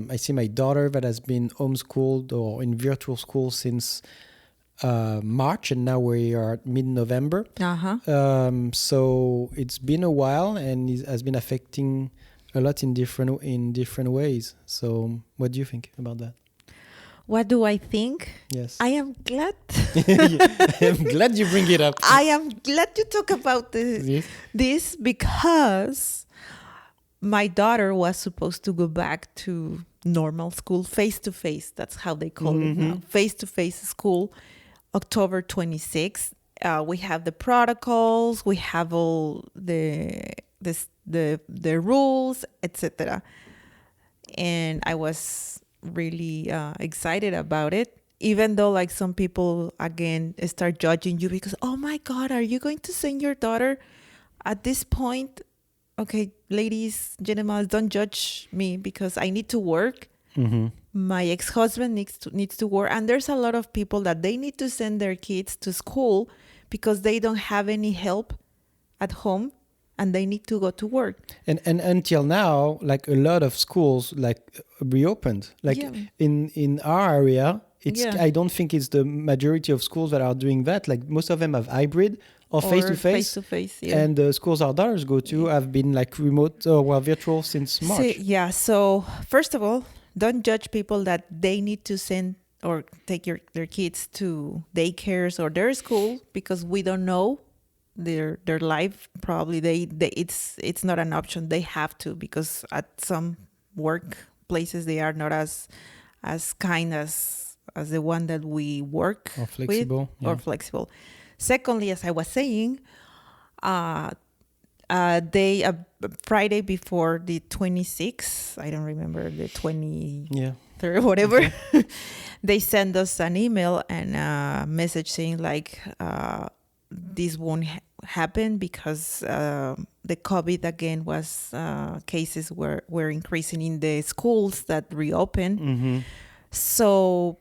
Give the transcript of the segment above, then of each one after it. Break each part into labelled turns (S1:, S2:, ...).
S1: I see my daughter that has been homeschooled or in virtual school since March, and now we are at mid-November. So it's been a while, and it has been affecting a lot in different ways. So what do you think about that?
S2: What do I think?
S1: Yes.
S2: I am glad.
S1: I'm glad you bring it up.
S2: I am glad you talk about this because my daughter was supposed to go back to normal school, face-to-face. That's how they call it now. Face-to-face school, October 26th. We have the protocols. We have all the rules, etc. And I was really excited about it, even though like some people again start judging you because, oh my God, are you going to send your daughter at this point? Okay, ladies, gentlemen, don't judge me because I need to work. My ex-husband needs to work, and there's a lot of people that they need to send their kids to school because they don't have any help at home and they need to go to work.
S1: And until now, like a lot of schools like reopened. Like in our area, I don't think it's the majority of schools that are doing that. Like most of them have hybrid or face-to-face.
S2: Face-to-face,
S1: And the schools our daughters go to have been like remote or virtual since March.
S2: So first of all, don't judge people that they need to send or take their kids to daycares or their school because we don't know their life. Probably it's not an option. They have to, because at some workplaces they are not as kind as the one that we work
S1: or flexible,
S2: with, or flexible. Secondly, as I was saying, Friday before the 26th, I don't remember, the 23rd, whatever, they send us an email and a message saying like, this won't happen because the COVID again was cases were increasing in the schools that reopened. So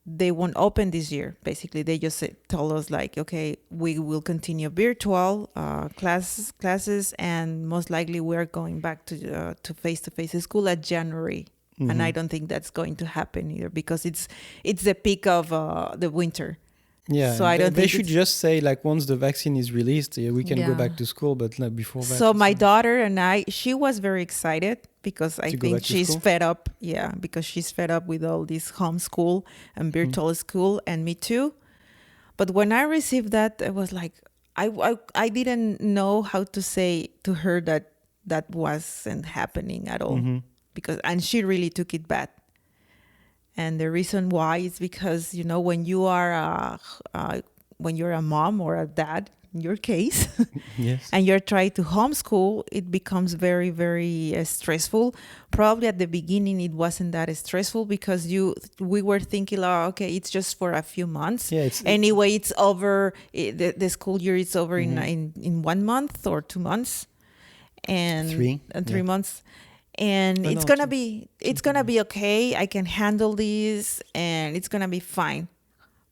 S2: they won't open this year. Basically, they just told us like, okay, we will continue virtual classes, and most likely we're going back to face-to-face school at January. And I don't think that's going to happen either because it's the peak of the winter.
S1: Yeah,
S2: so I don't.
S1: They should just say like once the vaccine is released, we can go back to school, but like before that.
S2: So my daughter and she was very excited because I think she's fed up. Yeah, because she's fed up with all this homeschool and virtual school, and me too. But when I received that, it was like I didn't know how to say to her that wasn't happening at all and she really took it bad. And the reason why is because, when you are when you're a mom or a dad, in your case,
S1: yes,
S2: and you're trying to homeschool, it becomes very, very stressful. Probably at the beginning, it wasn't that stressful because we were thinking, okay, it's just for a few months.
S1: Yeah,
S2: anyway, it's over. The school year is over in 1 month or 2 months, and 3 months. And it's gonna be okay. I can handle this, and it's gonna be fine.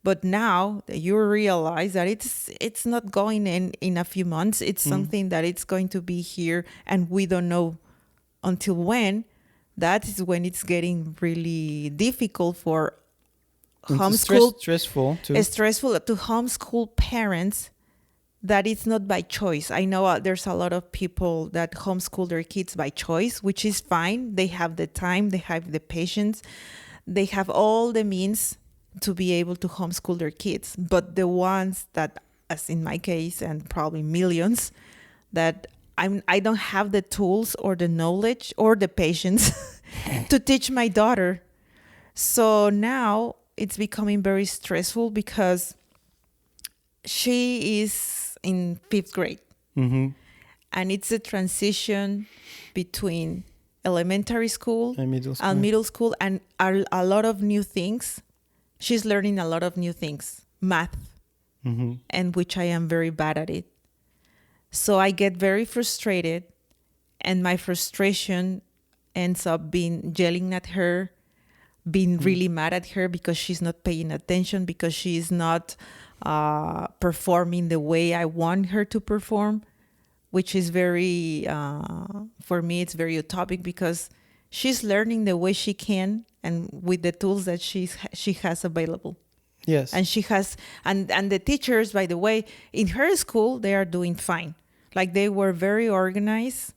S2: But now that you realize that it's not going in a few months, it's something that it's going to be here, and we don't know until when. That is when it's getting really difficult for homeschool.
S1: Stressful too.
S2: It's stressful to homeschool parents. That it's not by choice. I know there's a lot of people that homeschool their kids by choice, which is fine. They have the time, they have the patience, they have all the means to be able to homeschool their kids. But the ones that, as in my case, and probably millions, that I don't have the tools or the knowledge or the patience to teach my daughter. So now it's becoming very stressful because she is in 5th grade. And it's a transition between elementary school and middle school, and a lot of new things. She's learning a lot of new things, math, and which I am very bad at it. So I get very frustrated, and my frustration ends up being yelling at her, being really mad at her because she's not paying attention, because she's not performing the way I want her to perform, which is very, for me, it's very utopic because she's learning the way she can and with the tools that she has available.
S1: Yes.
S2: And she has, and the teachers, by the way, in her school, they are doing fine. Like, they were very organized.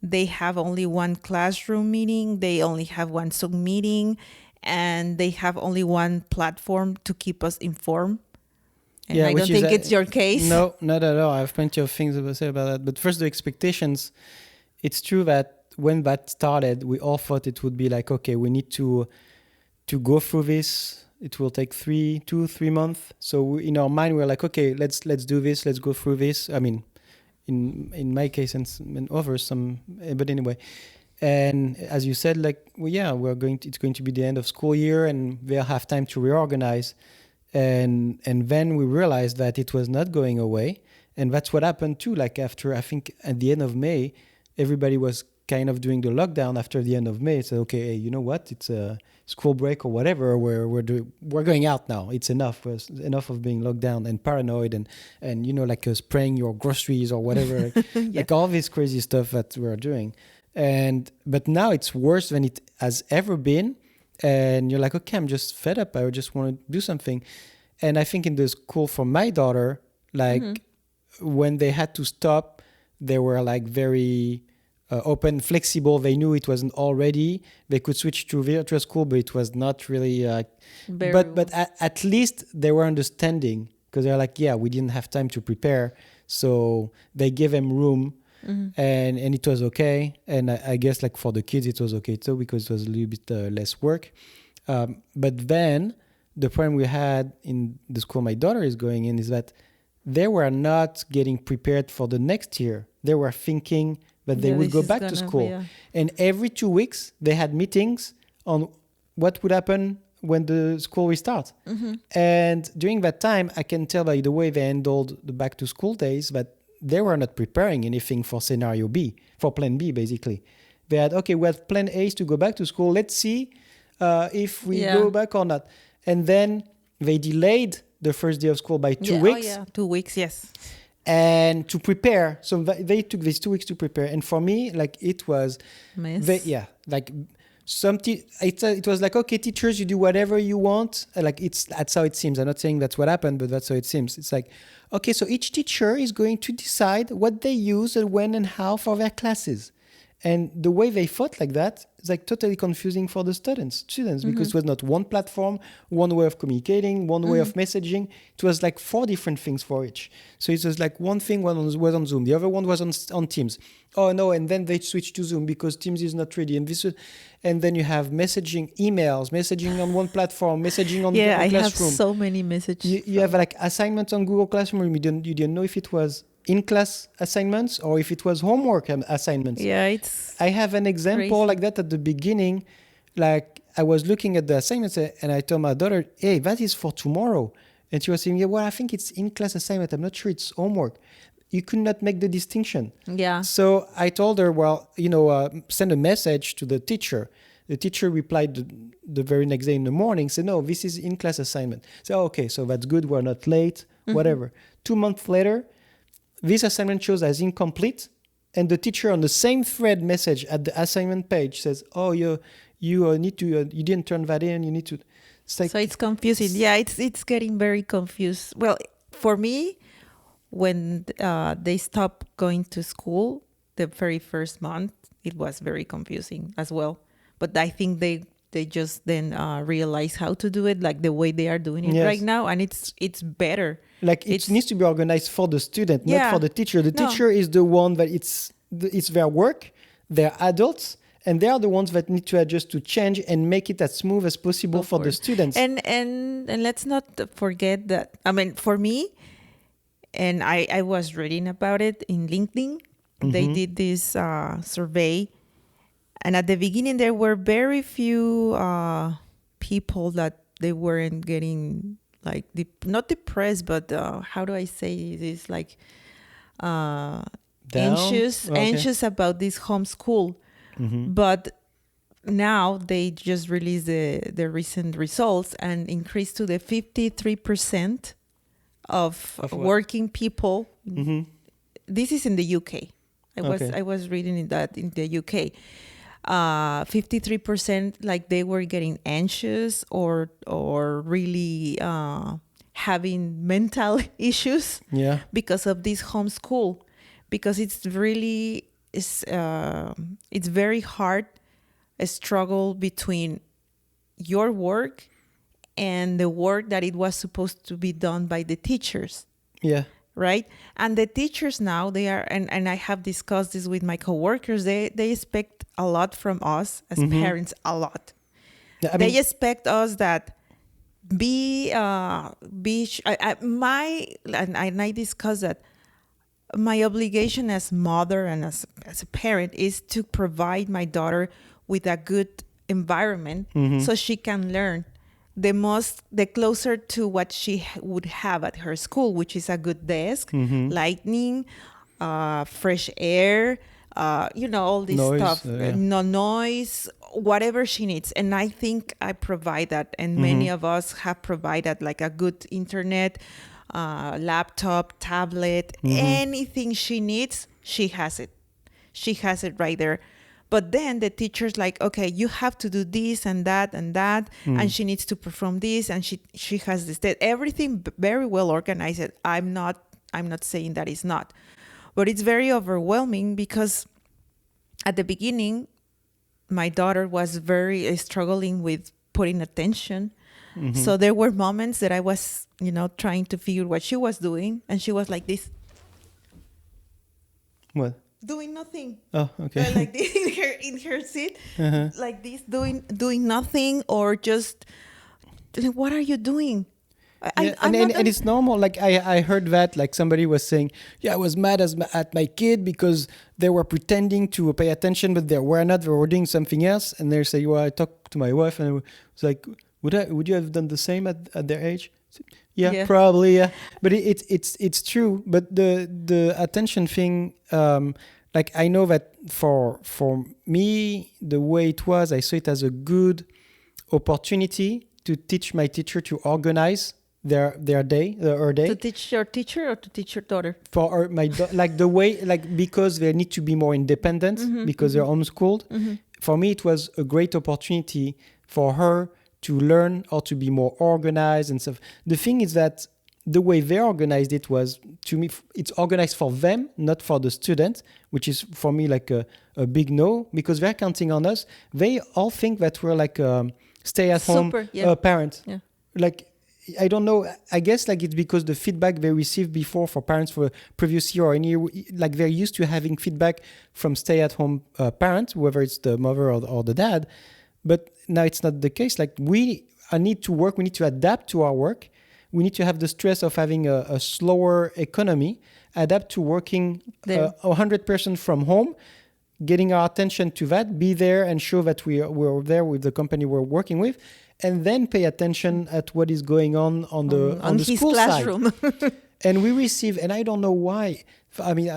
S2: They have only one classroom meeting. They only have one Zoom meeting, and they have only one platform to keep us informed. And I don't think it's your case.
S1: No, not at all. I have plenty of things to say about that. But first, the expectations. It's true that when that started, we all thought it would be like, okay, we need to go through this. It will take 3 months. So in our mind, we're like, okay, let's do this. Let's go through this. I mean, in my case and others, but anyway. And as you said, like, well, yeah, it's going to be the end of school year, and we'll have time to reorganize. And then we realized that it was not going away, and that's what happened too. Like, after, I think at the end of May, everybody was kind of doing the lockdown. After the end of May, so okay, hey, you know what? It's a school break or whatever. We're going out now. It's enough. It's enough of being locked down and paranoid and like spraying your groceries or whatever, like all this crazy stuff that we're doing. But now it's worse than it has ever been. And you're like, okay, I'm just fed up. I just want to do something. And I think in the school for my daughter, like when they had to stop, they were like very open, flexible. They knew it wasn't all ready. They could switch to virtual school, but it was not really. But at least they were understanding, because they're like, yeah, we didn't have time to prepare, so they gave them room. And it was okay. And I guess like for the kids, it was okay too, because it was a little bit less work. But then the problem we had in the school my daughter is going in is that they were not getting prepared for the next year. They were thinking that they would go back to school. And every 2 weeks, they had meetings on what would happen when the school restarts. And during that time, I can tell by the way they handled the back to school days that they were not preparing anything for scenario B, for plan B, basically. They had, okay, we have plan A to go back to school. Let's see if we go back or not. And then they delayed the first day of school by 2 weeks.
S2: 2 weeks, yes.
S1: And to prepare. So they took these 2 weeks to prepare. And for me, like, it was... Like... it was like, okay, teachers, you do whatever you want. That's how it seems. I'm not saying that's what happened, but that's how it seems. It's like, okay, so each teacher is going to decide what they use and when and how for their classes. And the way they thought like that is like totally confusing for the students, because it was not one platform, one way of communicating, one way of messaging. It was like 4 different things for each. So it was like one thing was on Zoom, the other one was on Teams. Oh no, and then they switched to Zoom because Teams is not ready. And then you have emails, messaging on one platform, messaging on the Classroom.
S2: Yeah, I have so many messages.
S1: You have like assignments on Google Classroom. You didn't know if it was in-class assignments or if it was homework assignments.
S2: Yeah,
S1: I have an example
S2: crazy.
S1: like that at the beginning. Like, I was looking at the assignments and I told my daughter, hey, that is for tomorrow. And she was saying, yeah, well, I think it's in-class assignment. I'm not sure it's homework. You could not make the distinction.
S2: Yeah.
S1: So I told her, well, send a message to the teacher. The teacher replied the very next day in the morning, said, no, this is in-class assignment. So, okay, so that's good. We're not late, whatever. 2 months later, this assignment shows as incomplete. And the teacher on the same thread message at the assignment page says, oh, you need to, you didn't turn that in. You need to.
S2: So it's confusing. Yeah, it's getting very confused. Well, for me, when they stopped going to school the very first month, it was very confusing as well. But I think they just then realize how to do it, like the way they are doing it right now, and it's better.
S1: Like, it needs to be organized for the student, not for the teacher. The teacher is the one that it's their work, they're adults, and they are the ones that need to adjust to change and make it as smooth as possible for the students.
S2: And let's not forget that, I mean, for me, and I was reading about it in LinkedIn, they did this survey. And at the beginning, there were very few people that they weren't getting, like, not depressed, but how do I say this? Like, anxious about this homeschool. But now they just released the recent results and increased to the 53% of working people. This is in the UK. I was reading that in the UK. 53% like they were getting anxious or really having mental issues because of this homeschool, because it's very hard, a struggle between your work and the work that it was supposed to be done by the teachers.
S1: Yeah.
S2: Right? And the teachers now, they are, and I have discussed this with my coworkers, they expect a lot from us as parents, a lot. Yeah, they expect us that and I discussed that my obligation as mother and as a parent is to provide my daughter with a good environment so she can learn the closer to what she would have at her school, which is a good desk, lighting, fresh air, all this stuff, no noise, whatever she needs. And I think I provide that, and many of us have provided like a good internet, laptop, tablet, anything she needs, she has it. She has it right there. But then the teacher's like, okay, you have to do this and that, and she needs to perform this, and she has this. Everything very well organized. I'm not saying that it's not, but it's very overwhelming because at the beginning, my daughter was very struggling with putting attention. So there were moments that I was, trying to figure what she was doing, and she was like this.
S1: What?
S2: Doing nothing.
S1: Oh, okay.
S2: Like this in her seat, like this, doing nothing, or just like, what are you doing?
S1: And it's normal. Like I heard that, like somebody was saying, I was mad at my kid because they were pretending to pay attention, but they were not. They were doing something else. And they say, I talked to my wife, and I was like, would you have done the same at their age? Yeah, probably. Yeah, but it's true. But the attention thing, like I know that for me, the way it was, I saw it as a good opportunity to teach my teacher to organize their day, her day.
S2: To teach your teacher or to teach your daughter?
S1: For like the way, like because they need to be more independent because they're homeschooled. For me, it was a great opportunity for her to learn how to be more organized and stuff. The thing is that the way they organized it was, to me, it's organized for them, not for the student, which is for me like a big no, because they're counting on us. They all think that we're like stay-at-home parent. Yeah. Like, I don't know. I guess like it's because the feedback they received before for parents for previous year or any year, like they're used to having feedback from stay-at-home parents, whether it's the mother or the dad. But now it's not the case. Like we need to work. We need to adapt to our work. We need to have the stress of having a slower economy, adapt to working 100% from home, getting our attention to that, be there and show that we're there with the company we're working with, and then pay attention at what is going on the school
S2: classroom.
S1: Side. And we receive, and I don't know why. I mean,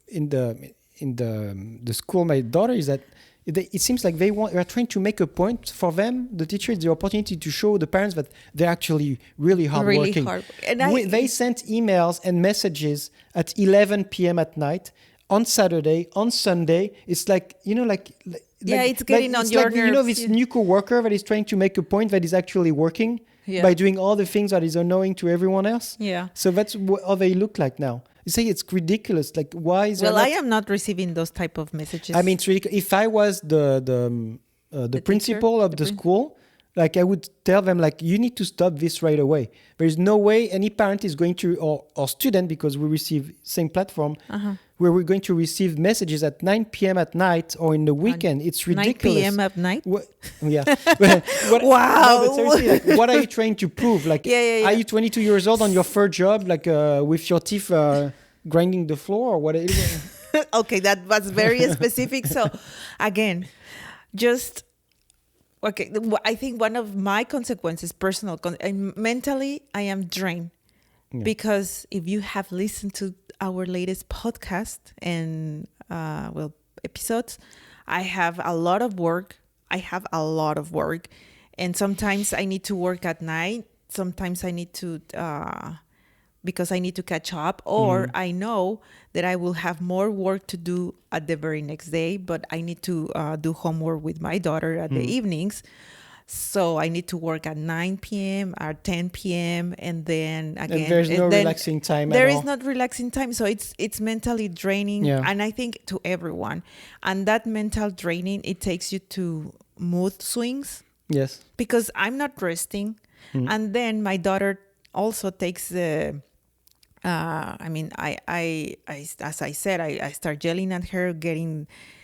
S1: in the school my daughter is at, it seems like they are trying to make a point for them. The teacher is the opportunity to show the parents that they're actually really hardworking. And they sent emails and messages at 11 p.m. at night, on Saturday, on Sunday. It's like,
S2: it's getting on your nerves.
S1: This new coworker that is trying to make a point that is actually working by doing all the things that is annoying to everyone else.
S2: Yeah.
S1: So that's how they look like now. You say it's ridiculous. Like, why is
S2: I am not receiving those type of messages.
S1: I mean, it's ridiculous. If I was the principal of the school, like I would tell them, like, you need to stop this right away. There is no way any parent is going to, or student, because we receive same platform, where we're going to receive messages at 9 p.m. at night or in the weekend. It's ridiculous.
S2: 9 p.m. at night?
S1: Yeah.
S2: Wow.
S1: No, but seriously, like, what are you trying to prove? Like, are you 22 years old on your first job, like with your teeth grinding the floor or what?
S2: Okay, that was very specific. So, again, I think one of my consequences, mentally, I am drained. Yeah. Because if you have listened to our latest podcast and episodes, I have a lot of work. And sometimes I need to work at night. Sometimes I need to because I need to catch up, or I know that I will have more work to do at the very next day, but I need to do homework with my daughter at the evenings. So I need to work at 9 p.m. or 10 p.m. and then again.
S1: And there's no relaxing time at all.
S2: There is not relaxing time. So it's mentally draining.
S1: Yeah.
S2: And I think to everyone. And that mental draining, it takes you to mood swings.
S1: Yes.
S2: Because I'm not resting. And then my daughter also takes the... as I said, I start yelling at her,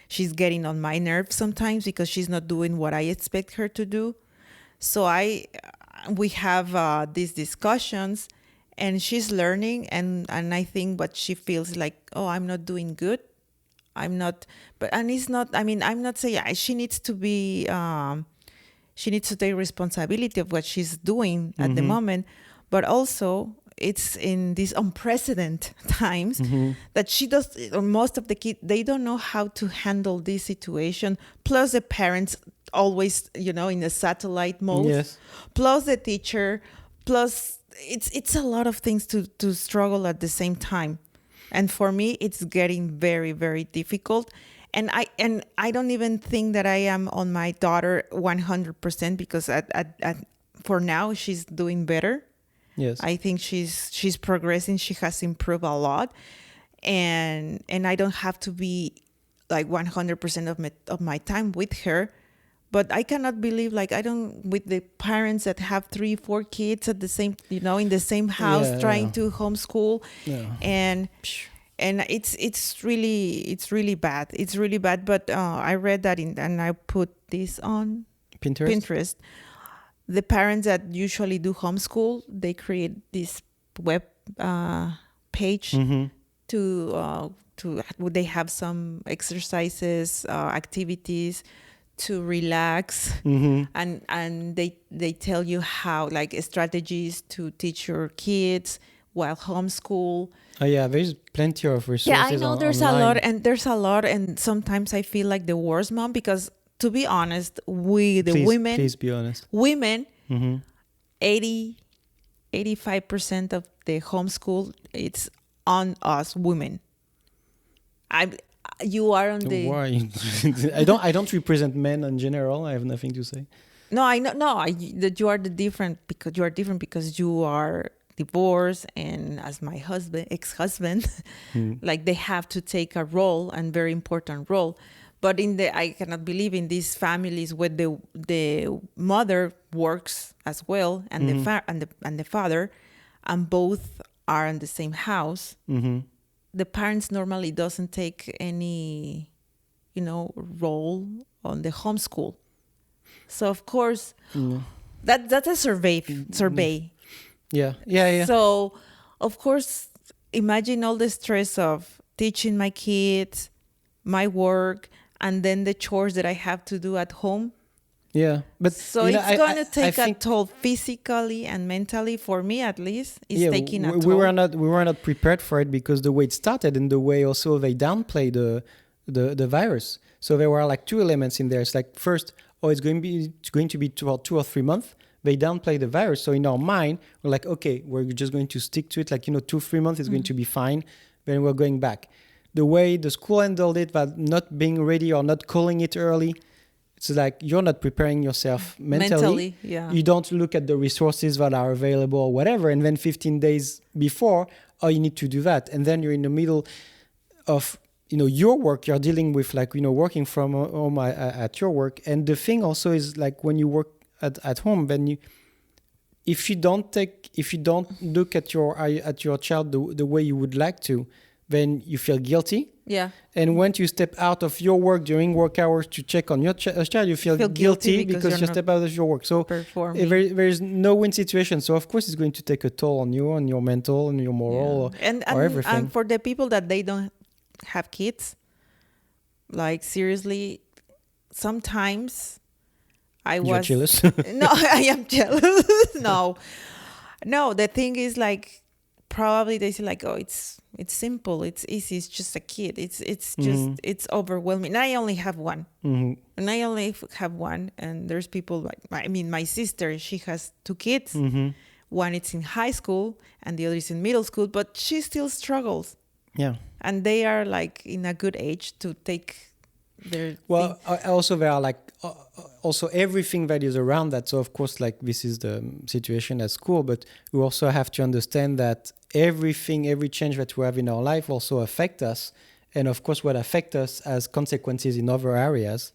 S2: she's getting on my nerves sometimes because she's not doing what I expect her to do. So we have these discussions, and she's learning, and I think what she feels like, oh, I'm not doing good. I'm not, and it's not, I'm not saying she needs to be, she needs to take responsibility of what she's doing at the moment, but also it's in these unprecedented times that she does, most of the kids, they don't know how to handle this situation. Plus the parents always, in a satellite mode.
S1: Yes. Plus
S2: the teacher, plus it's a lot of things to struggle at the same time. And for me, it's getting very, very difficult. And I don't even think that I am on my daughter 100% because for now she's doing better.
S1: Yes.
S2: I think she's progressing. She has improved a lot, and I don't have to be like 100% of my time with her. But I cannot believe with the parents that have 3-4 kids at the same, in the same house trying to homeschool, and it's really bad. It's really bad. But I read that and I put this on Pinterest. The parents that usually do homeschool, they create this web page to they have some exercises, activities to relax, and they tell you how, like, strategies to teach your kids while homeschool.
S1: Oh yeah, there's plenty of resources.
S2: Yeah, I know there's
S1: online.
S2: there's a lot, and sometimes I feel like the worst mom because, to be honest, women...
S1: Please be honest.
S2: Women, 85% of the homeschool, it's on us women. You are on the...
S1: Why? I don't represent men in general. I have nothing to say.
S2: No, I know. No, that you are different because you are divorced, and as my ex-husband, like they have to take a role, and very important role. But I cannot believe in these families where the mother works as well, and the father, and both are in the same house. The parents normally doesn't take any, role on the homeschool. So of course, that's a survey.
S1: Yeah.
S2: So of course, imagine all the stress of teaching my kids, my work, and then the chores that I have to do at home.
S1: Yeah, but
S2: so it's going to take a toll physically and mentally. For me, at least, it's taking a toll.
S1: We were not prepared for it because the way it started and the way also they downplay the virus. So there were like two elements in there. It's like first, it's going to be 2 or 3 months. They downplay the virus. So in our mind, we're like, okay, we're just going to stick to it. Like 2-3 months is going to be fine. Then we're going back. The way the school handled it, but not being ready or not calling it early, it's like you're not preparing yourself mentally.
S2: Yeah.
S1: You don't look at the resources that are available or whatever, and then 15 days before, you need to do that. And then you're in the middle of, your work, you're dealing with working from home at your work. And the thing also is like when you work at home, then if you don't look at your child the way you would like to, then you feel guilty.
S2: Yeah.
S1: And once you step out of your work during work hours to check on your child, you feel guilty because you step out of your work. So there's no win situation. So of course it's going to take a toll on you, on your mental, and your moral, or everything.
S2: And for the people that they don't have kids, like seriously, sometimes
S1: You're jealous?
S2: No, I am jealous. No, the thing is like, probably they say like, oh, it's simple, it's easy, it's just a kid, it's just it's overwhelming. And I only have one, and there's people like, my sister, she has 2 kids, one is in high school and the other is in middle school, but she still struggles.
S1: Yeah.
S2: And they are like in a good age to take their
S1: also there are like also everything that is around that. So of course, like this is the situation at school, but we also have to understand that every change that we have in our life also affect us, and of course what affect us has consequences in other areas.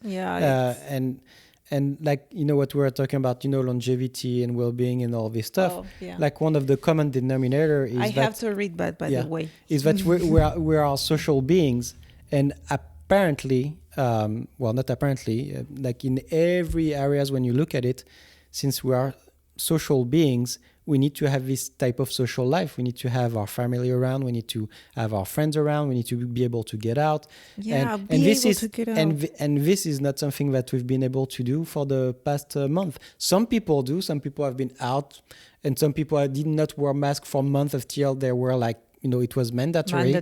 S1: And like, you know, what we were talking about, you know, longevity and well-being and all this stuff. Like one of the common denominator is
S2: I have to read that, by the way,
S1: is that we are social beings, and apparently, not apparently, like in every areas when you look at it, since we are social beings, we need to have this type of social life. We need to have our family around. We need to have our friends around. We need to be able to get out. And this is not something that we've been able to do for the past month. Some people do. Some people have been out, and some people did not wear masks for months until they were like, you know, it was mandatory.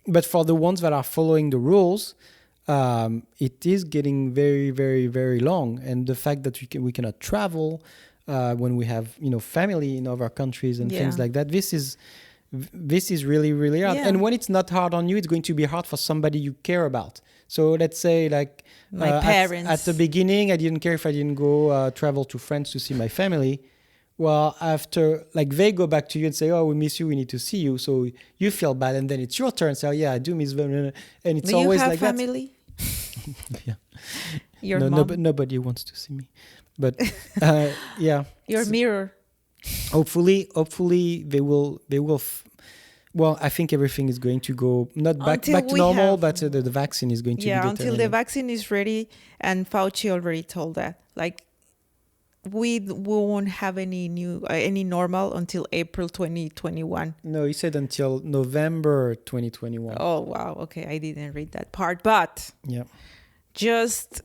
S1: But for the ones that are following the rules, it is getting very, very, very long. And the fact that we cannot travel when we have, you know, family in other countries and things like that, this is really, really hard. And when it's not hard on you, it's going to be hard for somebody you care about. So let's say like
S2: my parents.
S1: At the beginning, I didn't care if I didn't go travel to France to see my family. Well, after, like, they go back to you and say, oh, we miss you, we need to see you. So you feel bad, and then it's your turn. So, yeah, I do miss them. And it's always like that.
S2: Do you have family?
S1: Yeah.
S2: Your mom?
S1: Nobody wants to see me. But, yeah.
S2: Your mirror.
S1: Hopefully they will. Well, I think everything is going to go not back to normal, but the vaccine is going to be determined.
S2: Until the vaccine is ready, and Fauci already told that. Like, we won't have any normal until April 2021.
S1: No, he said until November 2021.
S2: Oh, wow. Okay, I didn't read that part. But just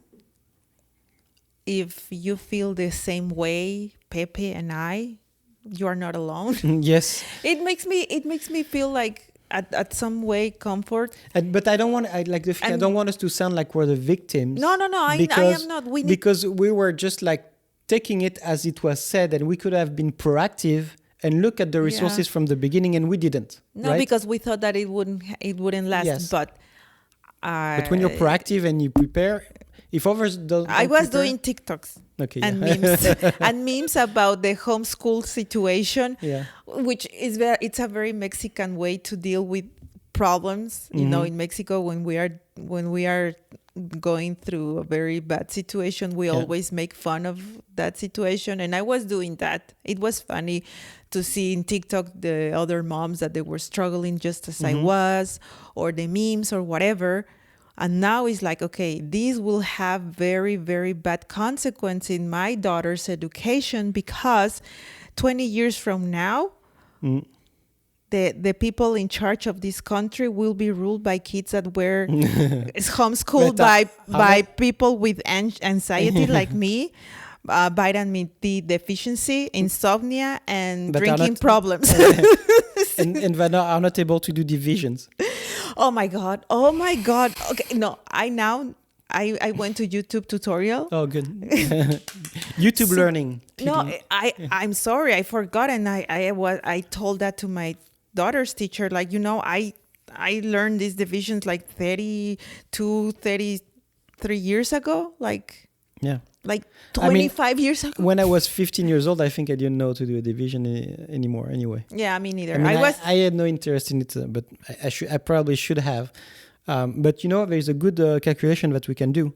S2: if you feel the same way, Pepe and I, you are not alone.
S1: Yes.
S2: It makes me feel like at some way comfort.
S1: But I don't want I don't want us to sound like we're the victims.
S2: No. I am not.
S1: Because we were just like taking it as it was said, and we could have been proactive and look at the resources from the beginning, and we didn't.
S2: No,
S1: right?
S2: Because we thought that it wouldn't last.
S1: Yes.
S2: But
S1: when you're proactive and you prepare, if others don't,
S2: I was doing TikToks and memes and memes about the homeschool situation, which is it's a very Mexican way to deal with problems. You know, in Mexico, when we are going through a very bad situation, we always make fun of that situation, and I was doing that. It was funny to see in TikTok the other moms that they were struggling just as I was, or the memes or whatever. And now it's like, okay, these will have very, very bad consequence in my daughter's education, because 20 years from now, the people in charge of this country will be ruled by kids that were homeschooled by people with anxiety like me, vitamin D deficiency, insomnia, and drinking problems.
S1: and they're not able to do divisions.
S2: Oh my God. Okay, no, I went to YouTube tutorial.
S1: Oh, good. YouTube learning.
S2: No, I'm sorry, I forgot, and I told that to my daughter's teacher. Like, you know, I learned these divisions like 32, 33 years ago. Like 25 years ago.
S1: When I was 15 years old, I think I didn't know to do a division anymore. Anyway.
S2: Yeah, me neither.
S1: I had no interest in it, but I probably should have. But you know, there's a good calculation that we can do.